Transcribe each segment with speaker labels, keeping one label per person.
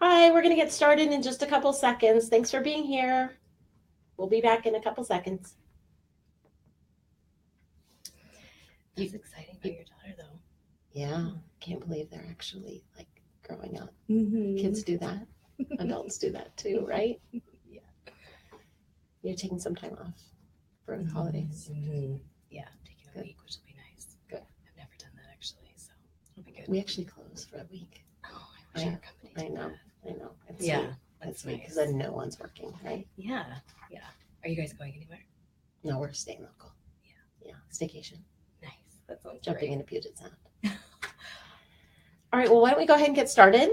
Speaker 1: Hi, we're going to get started in just a couple seconds. Thanks for being here. We'll be back in a couple seconds.
Speaker 2: That's exciting for your daughter, though.
Speaker 1: Yeah, can't believe they're actually like growing up.
Speaker 2: Mm-hmm.
Speaker 1: Kids do that. Adults do that too, right?
Speaker 2: Yeah.
Speaker 1: You're taking some time off for the holidays.
Speaker 2: Mm-hmm. Yeah, taking a
Speaker 1: Good.
Speaker 2: week, which will be nice.
Speaker 1: Good.
Speaker 2: I've never done that actually, so it'll be good.
Speaker 1: We actually close for a week.
Speaker 2: Oh, I wish our company did that.
Speaker 1: I know. It's
Speaker 2: Yeah,
Speaker 1: sweet.
Speaker 2: that's
Speaker 1: sweet
Speaker 2: nice.
Speaker 1: because then no one's working, right?
Speaker 2: Yeah. Are you guys going anywhere?
Speaker 1: No, we're staying local. Yeah, staycation.
Speaker 2: Nice. That sounds
Speaker 1: Jumping
Speaker 2: great.
Speaker 1: into Puget Sound. All right, well, why don't we go ahead and get started?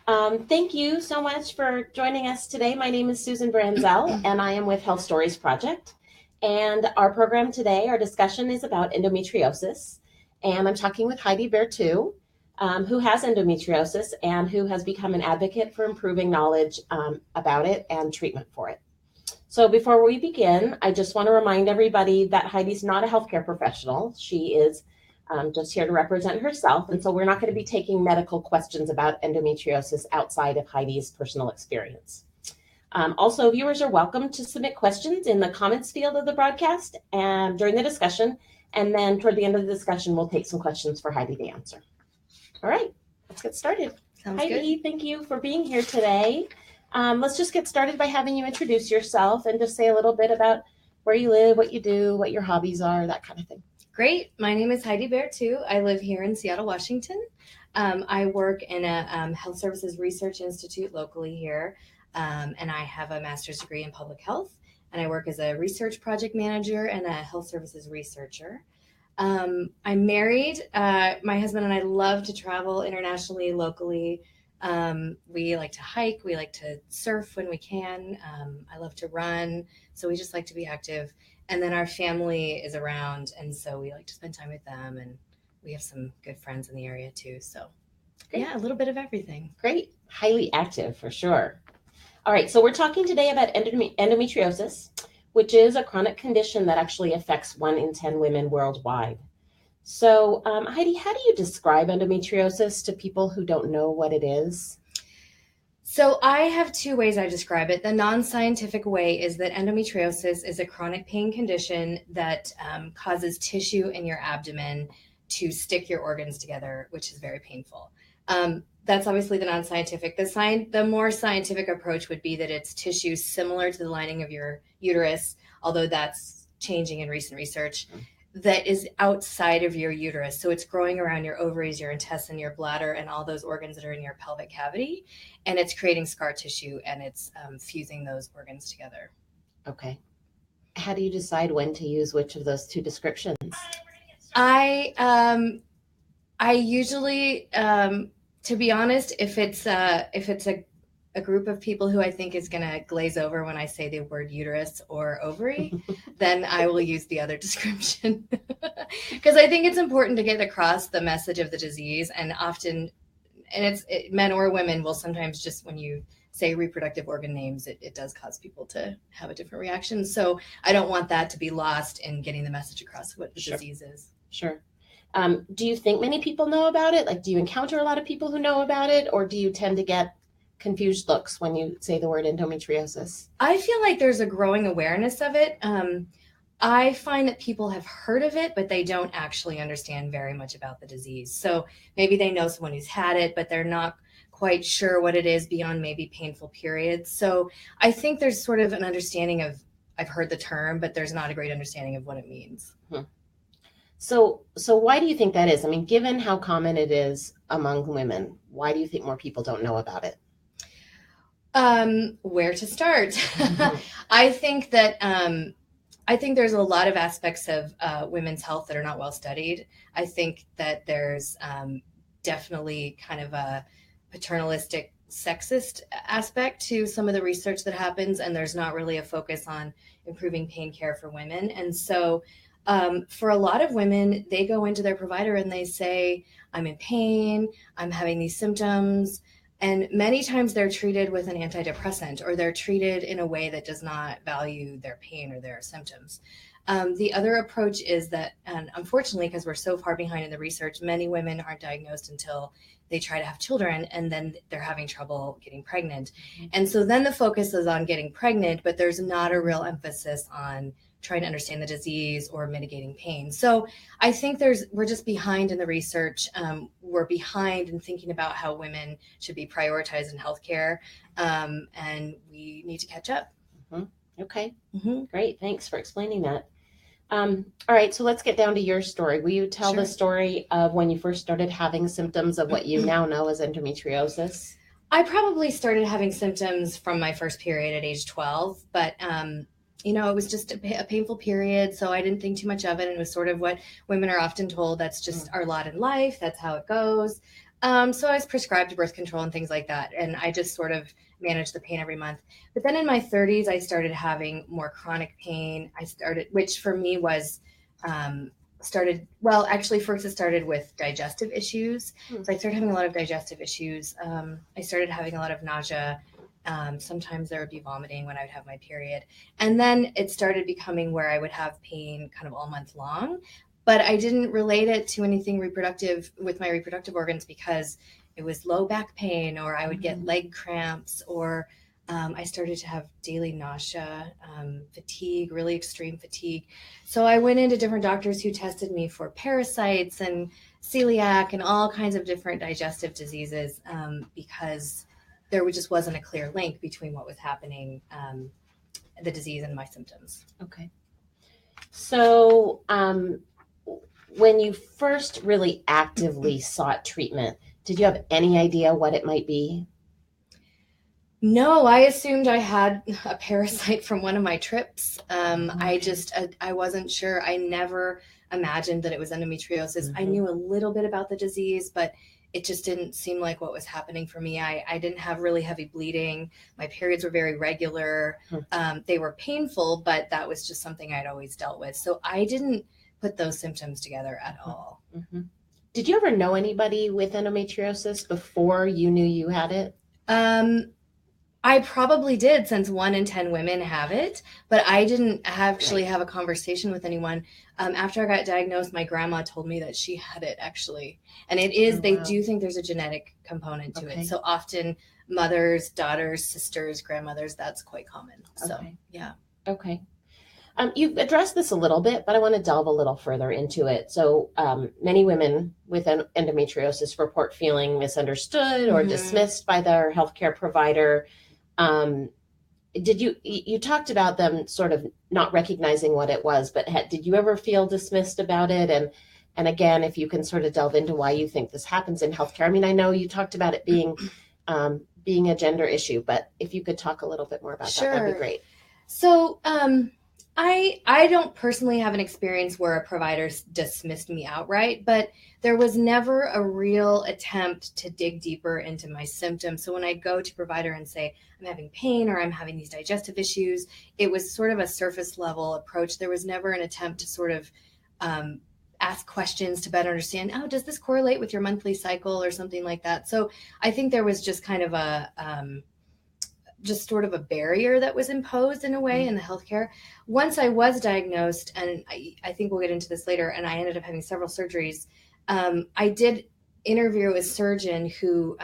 Speaker 1: Thank you so much for joining us today. My name is Susan Branzel, and I am with Health Stories Project. And our program today, our discussion is about endometriosis. And I'm talking with Heidi Berthoud, who has endometriosis and who has become an advocate for improving knowledge about it and treatment for it. So before we begin, I just want to remind everybody that Heidi's not a healthcare professional. She is just here to represent herself. And so we're not going to be taking medical questions about endometriosis outside of Heidi's personal experience. Also, viewers are welcome to submit questions in the comments field of the broadcast and during the discussion. And then toward the end of the discussion, we'll take some questions for Heidi to answer. All right, let's get started.
Speaker 2: Sounds
Speaker 1: Heidi,
Speaker 2: good.
Speaker 1: thank you for being here today. Let's just get started by having you introduce yourself and just say a little bit about where you live, what you do, what your hobbies are, that kind of thing.
Speaker 2: Great. My name is Heidi Berthoud. I live here in Seattle, Washington. I work in a health services research institute locally here, and I have a master's degree in public health, and I work as a research project manager and a health services researcher. I'm married. My husband and I love to travel internationally, locally. We like to hike. We like to surf when we can. I love to run. So we just like to be active. And then our family is around. And so we like to spend time with them. And we have some good friends in the area too. So
Speaker 1: Great.
Speaker 2: yeah, a little bit of everything.
Speaker 1: Great. Highly active for sure. All right. So we're talking today about endometriosis, which is a chronic condition that actually affects 1 in 10 women worldwide. So, Heidi, how do you describe endometriosis to people who don't know what it is?
Speaker 2: So I have 2 ways I describe it. The non-scientific way is that endometriosis is a chronic pain condition that causes tissue in your abdomen to stick your organs together, which is very painful. That's obviously the non-scientific. The more scientific approach would be that it's tissue similar to the lining of your uterus, although that's changing in recent research, that is outside of your uterus. So it's growing around your ovaries, your intestine, your bladder, and all those organs that are in your pelvic cavity. And it's creating scar tissue, and it's fusing those organs together.
Speaker 1: Okay. How do you decide when to use which of those 2 descriptions?
Speaker 2: I usually, to be honest, if it's a group of people who I think is going to glaze over when I say the word uterus or ovary, then I will use the other description. Because I think it's important to get across the message of the disease. And often, men or women will sometimes just, when you say reproductive organ names, it does cause people to have a different reaction. So I don't want that to be lost in getting the message across what the disease is.
Speaker 1: Sure. Do you think many people know about it? Like, do you encounter a lot of people who know about it, or do you tend to get confused looks when you say the word endometriosis?
Speaker 2: I feel like there's a growing awareness of it. I find that people have heard of it, but they don't actually understand very much about the disease. So maybe they know someone who's had it, but they're not quite sure what it is beyond maybe painful periods. So I think there's sort of an understanding of, I've heard the term, but there's not a great understanding of what it means.
Speaker 1: So why do you think that is? I mean, given how common it is among women, why do you think more people don't know about it?
Speaker 2: Where to start? I think there's a lot of aspects of women's health that are not well studied. I think that there's definitely kind of a paternalistic, sexist aspect to some of the research that happens, and there's not really a focus on improving pain care for women. And so for a lot of women, they go into their provider and they say, I'm in pain, I'm having these symptoms. And many times they're treated with an antidepressant, or they're treated in a way that does not value their pain or their symptoms. The other approach is that, and unfortunately, because we're so far behind in the research, many women aren't diagnosed until they try to have children, and then they're having trouble getting pregnant. And so then the focus is on getting pregnant, but there's not a real emphasis on trying to understand the disease or mitigating pain. So I think we're just behind in the research. We're behind in thinking about how women should be prioritized in healthcare, and we need to catch up.
Speaker 1: Okay, great. Thanks for explaining that. All right, so let's get down to your story. Will you tell
Speaker 2: Sure.
Speaker 1: the story of when you first started having symptoms of what you now know as endometriosis?
Speaker 2: I probably started having symptoms from my first period at age 12, but it was just a painful period, so I didn't think too much of it. And it was sort of what women are often told, that's just our lot in life, that's how it goes. So I was prescribed birth control and things like that, and I just sort of managed the pain every month. But then in my 30s, I started having more chronic pain. Which for me was first it started with digestive issues. So I started having a lot of digestive issues. I started having a lot of nausea. Sometimes there would be vomiting when I would have my period. And then it started becoming where I would have pain kind of all month long. But I didn't relate it to anything reproductive with my reproductive organs, because it was low back pain, or I would get leg cramps, or I started to have daily nausea, fatigue, really extreme fatigue. So I went into different doctors who tested me for parasites and celiac and all kinds of different digestive diseases, because there just wasn't a clear link between what was happening, the disease, and my symptoms.
Speaker 1: Okay. So when you first really actively sought treatment, did you have any idea what it might be?
Speaker 2: No, I assumed I had a parasite from one of my trips. I wasn't sure. I never imagined that it was endometriosis. I knew a little bit about the disease, but it just didn't seem like what was happening for me. I didn't have really heavy bleeding. My periods were very regular. They were painful, but that was just something I'd always dealt with. So I didn't put those symptoms together at all.
Speaker 1: Did you ever know anybody with endometriosis before you knew you had it?
Speaker 2: I probably did, since 1 in 10 women have it, but I didn't actually have a conversation with anyone. After I got diagnosed, my grandma told me that she had it, actually. And it is, they do think there's a genetic component to it. So often mothers, daughters, sisters, grandmothers, that's quite common. So, yeah.
Speaker 1: Okay. You've addressed this a little bit, but I want to delve a little further into it. So many women with endometriosis report feeling misunderstood or dismissed by their healthcare provider. You talked about them sort of not recognizing what it was, but did you ever feel dismissed about it? And again, if you can sort of delve into why you think this happens in healthcare. I mean, I know you talked about it being a gender issue, but if you could talk a little bit more about that, that'd be great.
Speaker 2: So, I don't personally have an experience where a provider dismissed me outright, but there was never a real attempt to dig deeper into my symptoms. So when I go to provider and say, I'm having pain or I'm having these digestive issues, it was sort of a surface level approach. There was never an attempt to sort of ask questions to better understand, does this correlate with your monthly cycle or something like that? So I think there was just kind of just sort of a barrier that was imposed in a way in the healthcare. Once I was diagnosed, and I think we'll get into this later, and I ended up having several surgeries, I did interview a surgeon who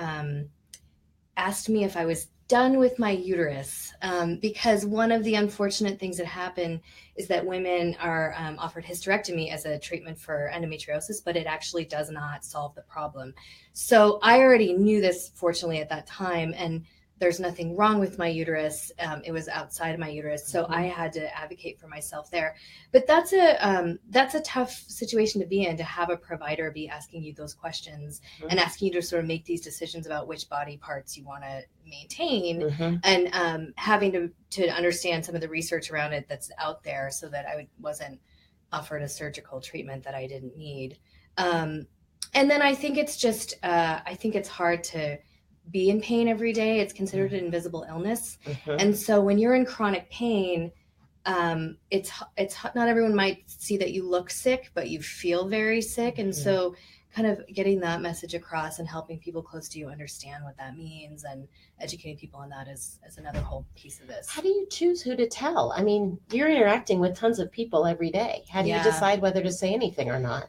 Speaker 2: asked me if I was done with my uterus, because one of the unfortunate things that happen is that women are offered hysterectomy as a treatment for endometriosis, but it actually does not solve the problem. So I already knew this, fortunately, at that time, and there's nothing wrong with my uterus. It was outside of my uterus. So I had to advocate for myself there. But that's a tough situation to be in, to have a provider be asking you those questions and asking you to sort of make these decisions about which body parts you want to maintain, and having to understand some of the research around it that's out there, so that I wasn't offered a surgical treatment that I didn't need. And then I think it's just, I think it's hard to be in pain every day. It's considered an invisible illness. And so when you're in chronic pain, it's not everyone might see that you look sick, but you feel very sick. And so kind of getting that message across and helping people close to you understand what that means and educating people on that is another whole piece of this.
Speaker 1: How do you choose who to tell? I mean, you're interacting with tons of people every day. How do you decide whether to say anything or not?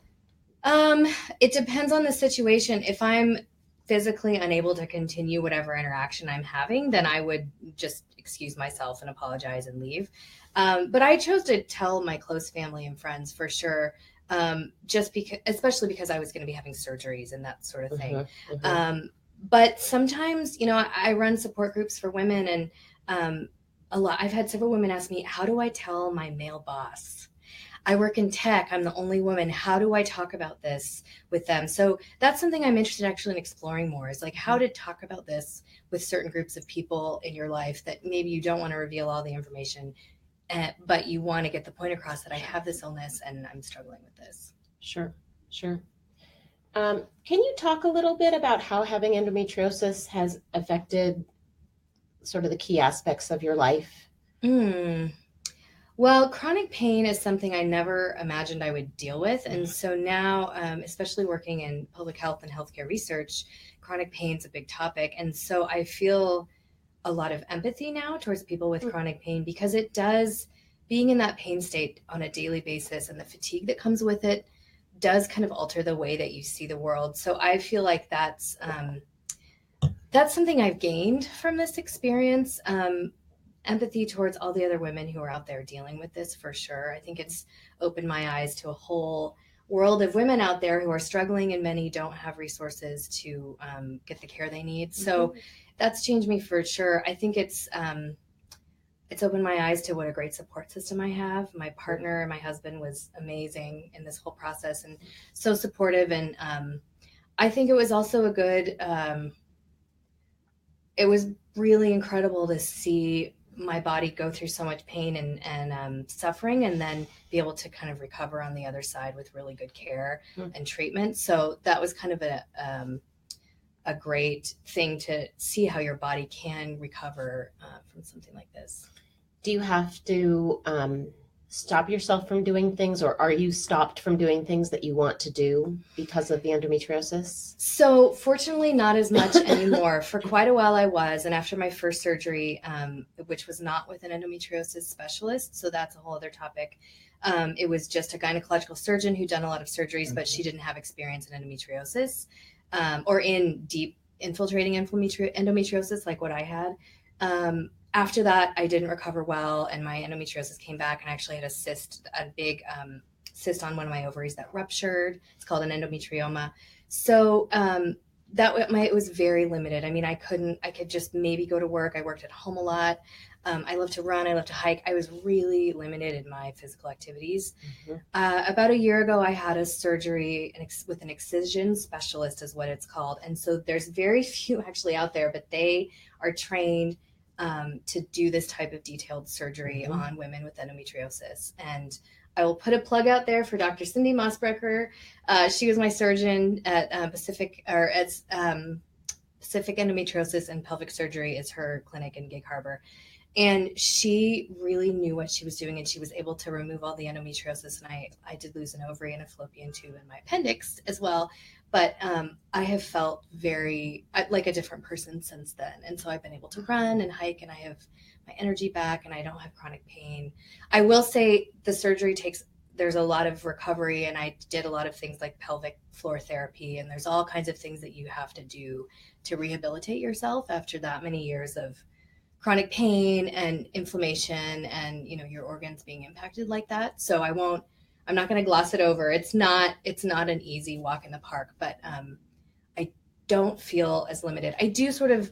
Speaker 2: It depends on the situation. If I'm physically unable to continue whatever interaction I'm having, then I would just excuse myself and apologize and leave. But I chose to tell my close family and friends for sure, just because, especially because I was going to be having surgeries and that sort of thing. But sometimes, I run support groups for women, and I've had several women ask me, how do I tell my male boss? I work in tech. I'm the only woman. How do I talk about this with them? So that's something I'm interested actually in exploring more, is like how to talk about this with certain groups of people in your life that maybe you don't want to reveal all the information, but you want to get the point across that I have this illness and I'm struggling with this.
Speaker 1: Sure. Can you talk a little bit about how having endometriosis has affected sort of the key aspects of your life?
Speaker 2: Well, chronic pain is something I never imagined I would deal with. And so now, especially working in public health and healthcare research, chronic pain is a big topic. And so I feel a lot of empathy now towards people with chronic pain, because it does, being in that pain state on a daily basis and the fatigue that comes with it does kind of alter the way that you see the world. So I feel like that's something I've gained from this experience. Empathy towards all the other women who are out there dealing with this, for sure. I think it's opened my eyes to a whole world of women out there who are struggling, and many don't have resources to get the care they need. So that's changed me for sure. I think it's opened my eyes to what a great support system I have. My partner, my husband, was amazing in this whole process and so supportive. And I think it was also it was really incredible to see my body go through so much pain and suffering, and then be able to kind of recover on the other side with really good care and treatment. So that was kind of a great thing to see how your body can recover from something like this.
Speaker 1: Do you have to stop yourself from doing things, or are you stopped from doing things that you want to do because of the endometriosis?
Speaker 2: So fortunately, not as much anymore. For quite a while I was, and after my first surgery, which was not with an endometriosis specialist, so that's a whole other topic. It was just a gynecological surgeon who'd done a lot of surgeries, but she didn't have experience in endometriosis or in deep infiltrating endometriosis like what I had. After that, I didn't recover well, and my endometriosis came back, and I actually had a big cyst on one of my ovaries that ruptured. It's called an endometrioma. So it was very limited. I mean, I could just maybe go to work. I worked at home a lot. I love to run. I love to hike. I was really limited in my physical activities. About a year ago, I had a surgery with an excision specialist, is what it's called. And so there's very few actually out there, but they are trained to do this type of detailed surgery on women with endometriosis. And I will put a plug out there for Dr. Cindy Mossbrecher. She was my surgeon at Pacific Endometriosis and Pelvic Surgery is her clinic in Gig Harbor. And she really knew what she was doing, and she was able to remove all the endometriosis. And I did lose an ovary and a fallopian tube in my appendix as well. But I have felt very like a different person since then. And so I've been able to run and hike, and I have my energy back, and I don't have chronic pain. I will say the surgery there's a lot of recovery, and I did a lot of things like pelvic floor therapy, and there's all kinds of things that you have to do to rehabilitate yourself after that many years of chronic pain and inflammation and, your organs being impacted like that. So I'm not going to gloss it over. It's not an easy walk in the park, but I don't feel as limited. I do sort of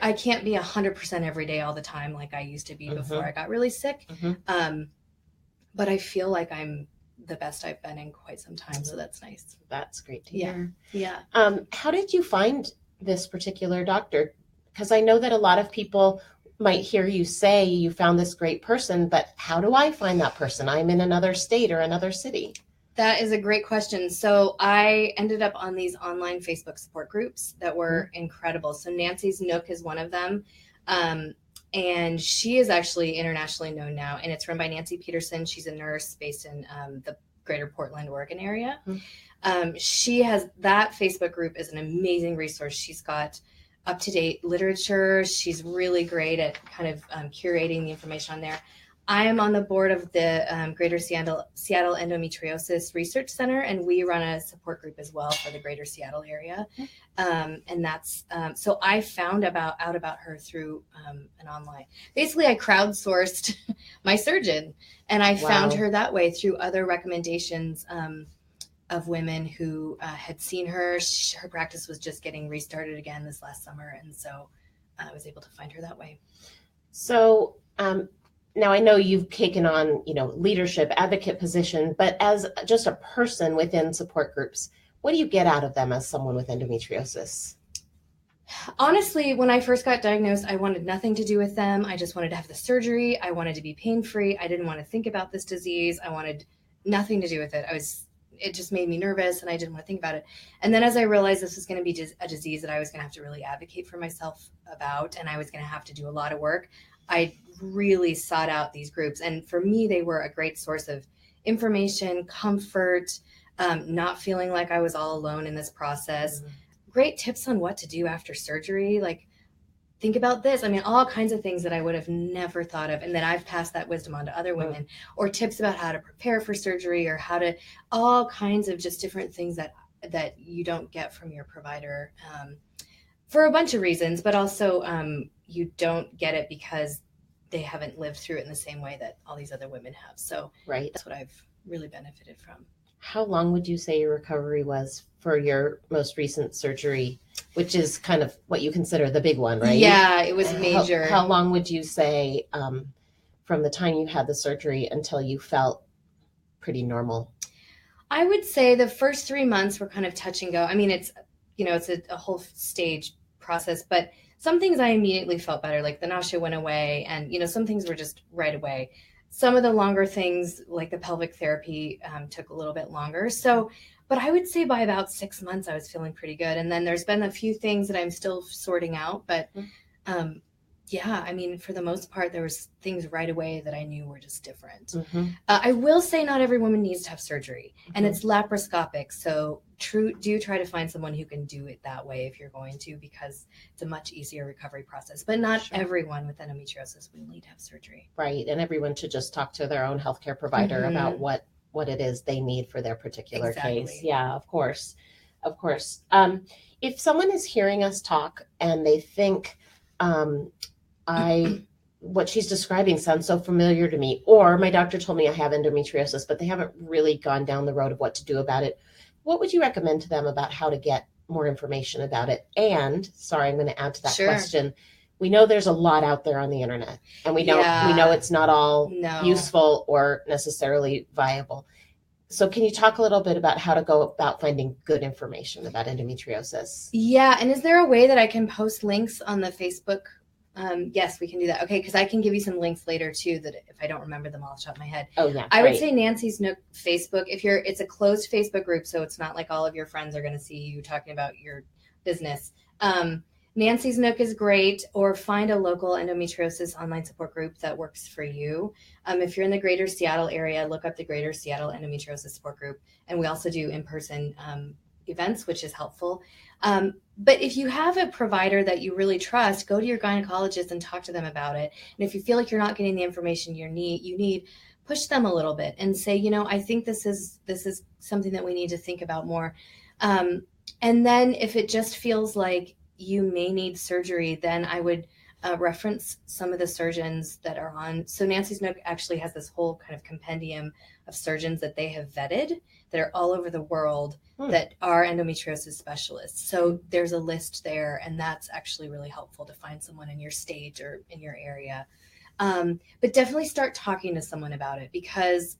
Speaker 2: I can't be 100% every day all the time like I used to be before I got really sick. But I feel like I'm the best I've been in quite some time. So that's nice.
Speaker 1: That's great to hear.
Speaker 2: Yeah.
Speaker 1: How did you find this particular doctor? Because I know that a lot of people might hear you say you found this great person, but how do I find that person? I'm in another state or another city.
Speaker 2: That is a great question. So I ended up on these online Facebook support groups that were incredible. So Nancy's Nook is one of them. And she is actually internationally known now, and it's run by Nancy Peterson. She's a nurse based in the greater Portland, Oregon area. She has, that Facebook group is an amazing resource. She's got up-to-date literature. She's really great at kind of curating the information on there. I am on the board of the Greater Seattle Endometriosis Research Center, and we run a support group as well for the Greater Seattle area. And that's so I found out about her through an online. Basically, I crowdsourced my surgeon, and I found her that way through other recommendations of women who had seen her. Her practice was just getting restarted again this last summer, and so I was able to find her that way.
Speaker 1: So now I know you've taken on, leadership, advocate position, but as just a person within support groups, what do you get out of them as someone with endometriosis?
Speaker 2: Honestly, when I first got diagnosed, I wanted nothing to do with them. I just wanted to have the surgery. I wanted to be pain-free. I didn't want to think about this disease. I wanted nothing to do with it. It just made me nervous, and I didn't want to think about it. And then as I realized this was going to be a disease that I was going to have to really advocate for myself about, and I was going to have to do a lot of work, I really sought out these groups. And for me, they were a great source of information, comfort, not feeling like I was all alone in this process. Mm-hmm. Great tips on what to do after surgery. Like, think about this. I mean, all kinds of things that I would have never thought of. And then I've passed that wisdom on to other women, or tips about how to prepare for surgery, or all kinds of just different things that you don't get from your provider for a bunch of reasons, but also you don't get it because they haven't lived through it in the same way that all these other women have. So that's what I've really benefited from.
Speaker 1: How long would you say your recovery was for your most recent surgery, which is kind of what you consider the big one, right?
Speaker 2: Yeah, it was major.
Speaker 1: How long would you say from the time you had the surgery until you felt pretty normal?
Speaker 2: I would say the first 3 months were kind of touch and go. I mean, it's a whole stage process, but some things I immediately felt better, like the nausea went away, and some things were just right away. Some of the longer things, like the pelvic therapy, took a little bit longer. So, but I would say by about 6 months, I was feeling pretty good. And then there's been a few things that I'm still sorting out, but yeah, I mean, for the most part, there was things right away that I knew were just different. Mm-hmm. I will say not every woman needs to have surgery, and it's laparoscopic. So do try to find someone who can do it that way if you're going to, because it's a much easier recovery process. But not everyone with endometriosis will need to have surgery.
Speaker 1: Right, and everyone should just talk to their own healthcare provider about what it is they need for their particular case. Yeah, of course. If someone is hearing us talk and they think, what she's describing sounds so familiar to me, or my doctor told me I have endometriosis, but they haven't really gone down the road of what to do about it, what would you recommend to them about how to get more information about it? And sorry, I'm going to add to that question. We know there's a lot out there on the internet, and we know it's not all useful or necessarily viable. So can you talk a little bit about how to go about finding good information about endometriosis?
Speaker 2: Yeah, and is there a way that I can post links on the Facebook? Yes, we can do that. Okay, because I can give you some links later too, that if I don't remember them off the top of my head.
Speaker 1: Oh yeah,
Speaker 2: I would say Nancy's Nook Facebook. It's a closed Facebook group, so it's not like all of your friends are going to see you talking about your business. Nancy's Nook is great, or find a local endometriosis online support group that works for you. If you're in the Greater Seattle area, look up the Greater Seattle Endometriosis Support Group, and we also do in-person events, which is helpful. But if you have a provider that you really trust, go to your gynecologist and talk to them about it. And if you feel like you're not getting the information you need, push them a little bit and say, I think this is something that we need to think about more. And then if it just feels like you may need surgery, then I would reference some of the surgeons that are on. So Nancy's Nook actually has this whole kind of compendium of surgeons that they have vetted that are all over the world that are endometriosis specialists. So there's a list there, and that's actually really helpful to find someone in your state or in your area. But definitely start talking to someone about it, because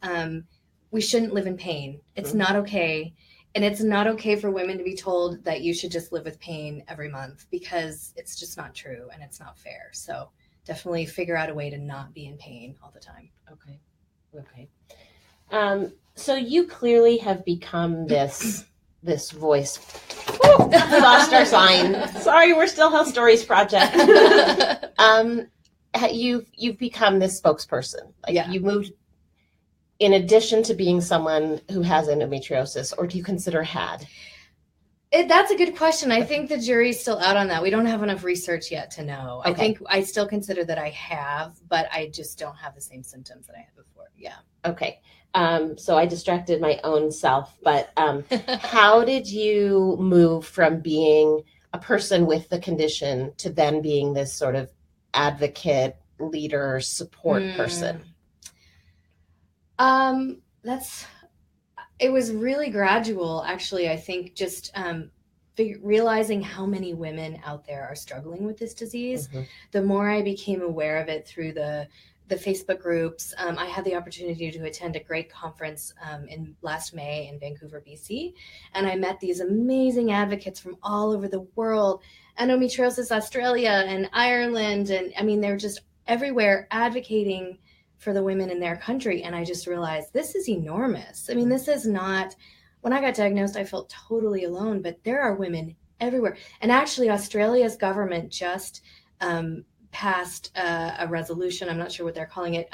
Speaker 2: we shouldn't live in pain. It's not okay. And it's not okay for women to be told that you should just live with pain every month, because it's just not true and it's not fair. So definitely figure out a way to not be in pain all the time.
Speaker 1: Okay. So you clearly have become this voice. We lost our sign. Sorry, we're still Health Stories Project. You've become this spokesperson. You moved, in addition to being someone who has endometriosis, or do you consider had?
Speaker 2: That's a good question. I think the jury's still out on that. We don't have enough research yet to know.
Speaker 1: Okay.
Speaker 2: I think I still consider that I have, but I just don't have the same symptoms that I had before. Yeah.
Speaker 1: Okay. So I distracted my own self, but how did you move from being a person with the condition to then being this sort of advocate, leader, support person?
Speaker 2: It was really gradual, actually. I think just realizing how many women out there are struggling with this disease.
Speaker 1: Mhm.
Speaker 2: The more I became aware of it through the Facebook groups. I had the opportunity to attend a great conference in last May in Vancouver, BC, and I met these amazing advocates from all over the world, Endometriosis Australia and Ireland, and I mean, they're just everywhere advocating for the women in their country. And I just realized this is enormous. I mean, this is not, when I got diagnosed, I felt totally alone, but there are women everywhere. And actually, Australia's government just passed a resolution, I'm not sure what they're calling it,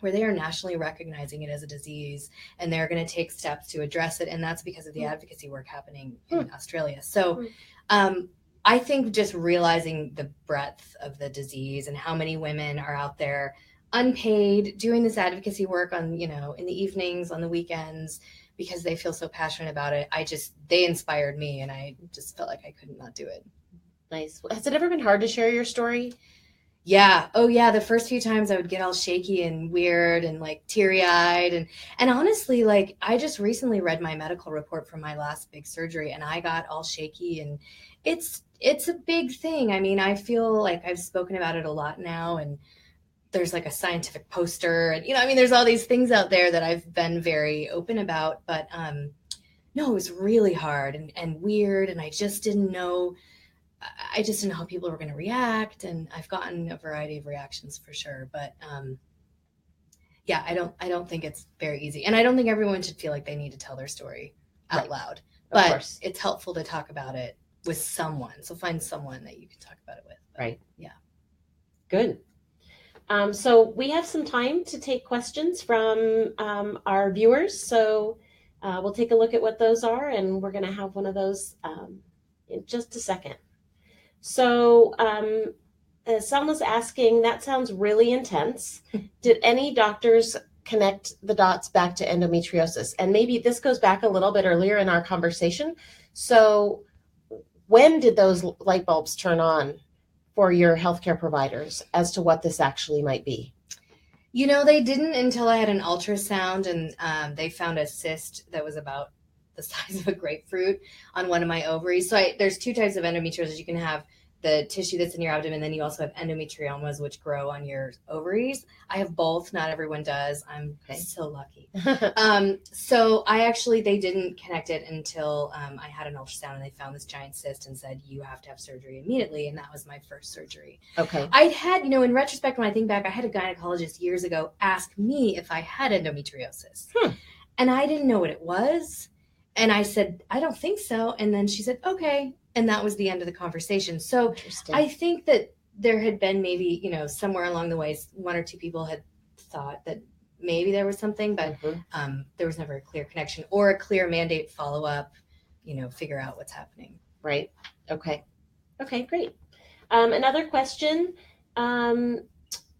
Speaker 2: where they are nationally recognizing it as a disease, and they're going to take steps to address it. And that's because of the advocacy work happening in Australia. So I think just realizing the breadth of the disease and how many women are out there unpaid doing this advocacy work on, in the evenings, on the weekends, because they feel so passionate about it. They inspired me, and I just felt like I couldn't not do it.
Speaker 1: Nice. Has it ever been hard to share your story?
Speaker 2: Yeah. Oh yeah. The first few times I would get all shaky and weird and like teary eyed. And honestly, like I just recently read my medical report from my last big surgery, and I got all shaky, and it's a big thing. I mean, I feel like I've spoken about it a lot now, and there's like a scientific poster, and I mean, there's all these things out there that I've been very open about, but no, it was really hard and weird, and I just didn't know how people were going to react, and I've gotten a variety of reactions for sure, but yeah, I don't think it's very easy, and I don't think everyone should feel like they need to tell their story out loud, but it's helpful to talk about it with someone. So find someone that you can talk about it with.
Speaker 1: Right.
Speaker 2: Yeah.
Speaker 1: Good. So we have some time to take questions from our viewers. So we'll take a look at what those are, and we're going to have one of those in just a second. So Selma's asking, that sounds really intense. Did any doctors connect the dots back to endometriosis? And maybe this goes back a little bit earlier in our conversation. So when did those light bulbs turn on for your healthcare providers as to what this actually might be?
Speaker 2: They didn't until I had an ultrasound, and they found a cyst that was about the size of a grapefruit on one of my ovaries. So there's two types of endometriosis. You can have the tissue that's in your abdomen, then you also have endometriomas, which grow on your ovaries. I have both. Not everyone does. I'm so lucky. So they didn't connect it until I had an ultrasound, and they found this giant cyst and said, you have to have surgery immediately. And that was my first surgery.
Speaker 1: Okay.
Speaker 2: I'd had, in retrospect, when I think back, I had a gynecologist years ago ask me if I had endometriosis. And I didn't know what it was. And I said, I don't think so. And then she said, okay. And that was the end of the conversation. So I think that there had been maybe, somewhere along the way, one or two people had thought that maybe there was something, but there was never a clear connection or a clear mandate follow-up, figure out what's happening.
Speaker 1: Right. Okay. Okay, great. Another question.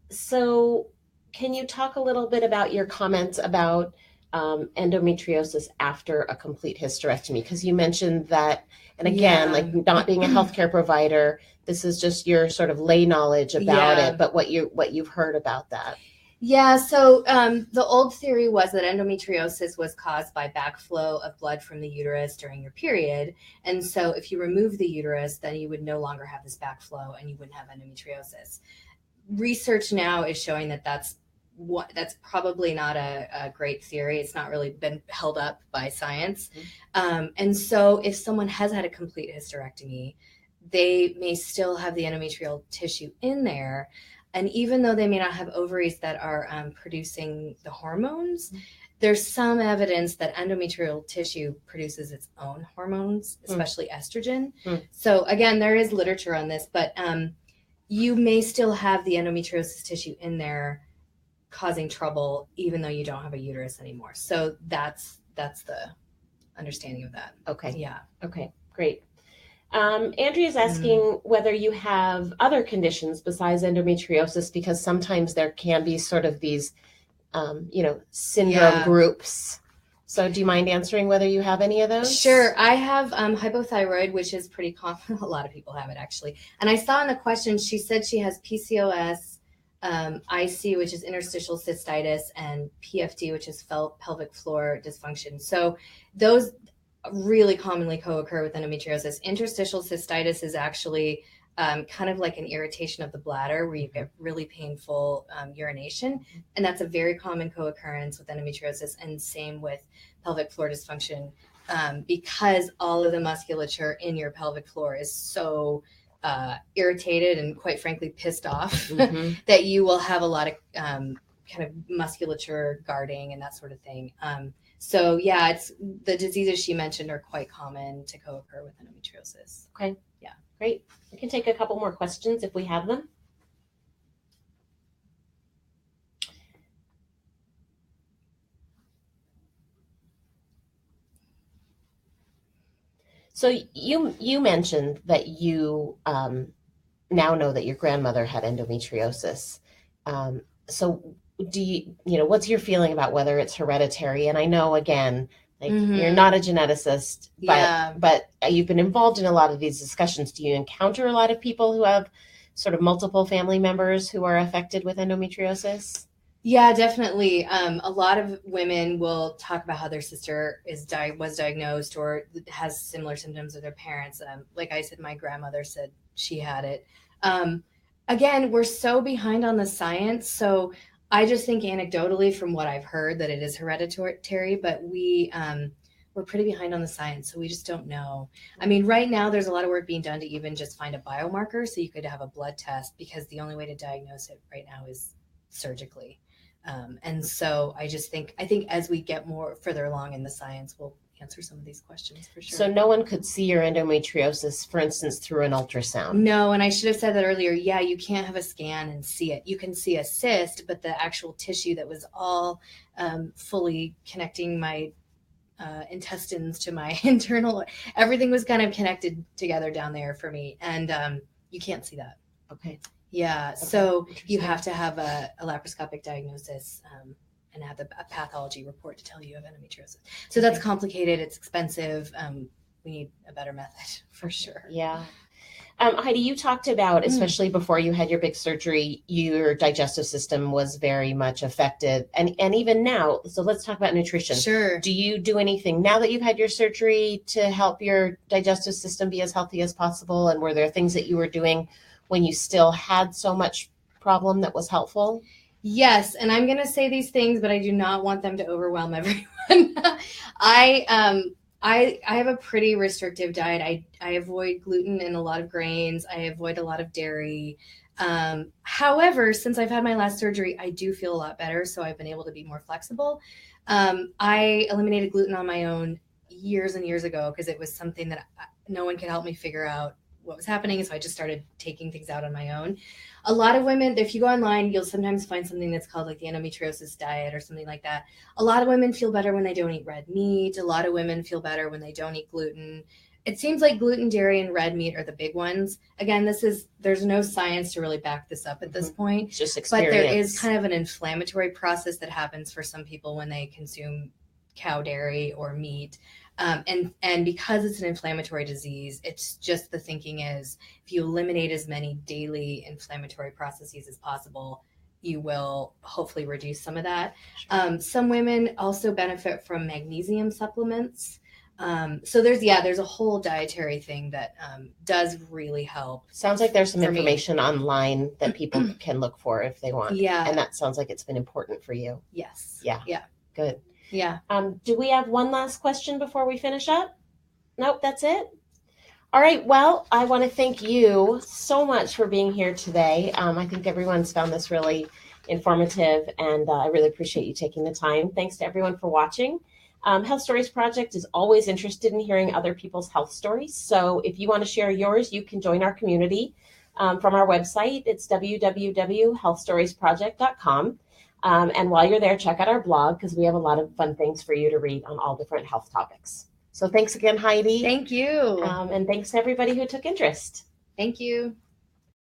Speaker 1: So can you talk a little bit about your comments about endometriosis after a complete hysterectomy? Because you mentioned that, and again, like not being a healthcare provider, this is just your sort of lay knowledge about it, but what you've heard about that.
Speaker 2: Yeah, so the old theory was that endometriosis was caused by backflow of blood from the uterus during your period. And so if you remove the uterus, then you would no longer have this backflow and you wouldn't have endometriosis. Research now is showing that that's probably not a great theory. It's not really been held up by science. And so if someone has had a complete hysterectomy, they may still have the endometrial tissue in there. And even though they may not have ovaries that are producing the hormones, there's some evidence that endometrial tissue produces its own hormones, especially estrogen. So again, there is literature on this, but you may still have the endometriosis tissue in there causing trouble, even though you don't have a uterus anymore. So that's the understanding of that.
Speaker 1: Okay.
Speaker 2: Yeah.
Speaker 1: Okay, great. Andrea's asking whether you have other conditions besides endometriosis, because sometimes there can be sort of these, syndrome groups. So do you mind answering whether you have any of those?
Speaker 2: Sure. I have hypothyroid, which is pretty common. A lot of people have it, actually. And I saw in the question, she said she has PCOS, IC, which is interstitial cystitis, and PFD, which is pelvic floor dysfunction. So those really commonly co-occur with endometriosis. Interstitial cystitis is actually kind of like an irritation of the bladder where you get really painful urination. And that's a very common co-occurrence with endometriosis, and same with pelvic floor dysfunction, because all of the musculature in your pelvic floor is so irritated and quite frankly pissed off that you will have a lot of kind of musculature guarding and that sort of thing. So yeah, it's the diseases she mentioned are quite common to co-occur with endometriosis.
Speaker 1: Okay.
Speaker 2: Yeah.
Speaker 1: Great. We can take a couple more questions if we have them. So you mentioned that you now know that your grandmother had endometriosis. So do you what's your feeling about whether it's hereditary? And I know, again, like you're not a geneticist, but you've been involved in a lot of these discussions. Do you encounter a lot of people who have sort of multiple family members who are affected with endometriosis?
Speaker 2: Yeah, definitely. A lot of women will talk about how their sister was diagnosed or has similar symptoms of their parents. Like I said, my grandmother said she had it. Again, we're so behind on the science. So I just think anecdotally from what I've heard that it is hereditary, but we're pretty behind on the science. So we just don't know. I mean, right now there's a lot of work being done to even just find a biomarker. So you could have a blood test, because the only way to diagnose it right now is surgically. And so I think as we get further along in the science, we'll answer some of these questions for sure.
Speaker 1: So no one could see your endometriosis, for instance, through an ultrasound?
Speaker 2: No, and I should have said that earlier. Yeah, you can't have a scan and see it. You can see a cyst, but the actual tissue that was all fully connecting my intestines to my internal, everything was kind of connected together down there for me. And you can't see that.
Speaker 1: Okay.
Speaker 2: Yeah, okay. So you have to have a laparoscopic diagnosis and have a pathology report to tell you have endometriosis. So that's complicated. It's expensive. We need a better method for sure.
Speaker 1: Yeah. Heidi, you talked about, especially before you had your big surgery, your digestive system was very much affected. And even now, so let's talk about nutrition.
Speaker 2: Sure.
Speaker 1: Do you do anything now that you've had your surgery to help your digestive system be as healthy as possible? And were there things that you were doing when you still had so much problem that was helpful?
Speaker 2: Yes, and I'm going to say these things, but I do not want them to overwhelm everyone. I have a pretty restrictive diet. I avoid gluten and a lot of grains. I avoid a lot of dairy. However, since I've had my last surgery, I do feel a lot better, so I've been able to be more flexible. I eliminated gluten on my own years and years ago because it was something that no one could help me figure out what was happening. So I just started taking things out on my own. A lot of women, if you go online, you'll sometimes find something that's called like the endometriosis diet or something like that. A lot of women feel better when they don't eat red meat. A lot of women feel better when they don't eat gluten. It seems like gluten, dairy, and red meat are the big ones. Again, there's no science to really back this up at this point.
Speaker 1: It's just experience.
Speaker 2: But there is kind of an inflammatory process that happens for some people when they consume cow dairy or meat. And because it's an inflammatory disease, it's just the thinking is if you eliminate as many daily inflammatory processes as possible, you will hopefully reduce some of that. Sure. Some women also benefit from magnesium supplements. So there's a whole dietary thing that does really help.
Speaker 1: Sounds like there's some information online that people can look for if they want.
Speaker 2: Yeah.
Speaker 1: And that sounds like it's been important for you.
Speaker 2: Yes.
Speaker 1: Yeah.
Speaker 2: Yeah.
Speaker 1: Good.
Speaker 2: Yeah.
Speaker 1: Do we have one last question before we finish up? Nope, that's it. All right. Well, I want to thank you so much for being here today. I think everyone's found this really informative, and I really appreciate you taking the time. Thanks to everyone for watching. Health Stories Project is always interested in hearing other people's health stories. So if you want to share yours, you can join our community from our website. It's www.healthstoriesproject.com. And while you're there, check out our blog because we have a lot of fun things for you to read on all different health topics. So thanks again, Heidi.
Speaker 2: Thank you.
Speaker 1: And thanks to everybody who took interest.
Speaker 2: Thank you.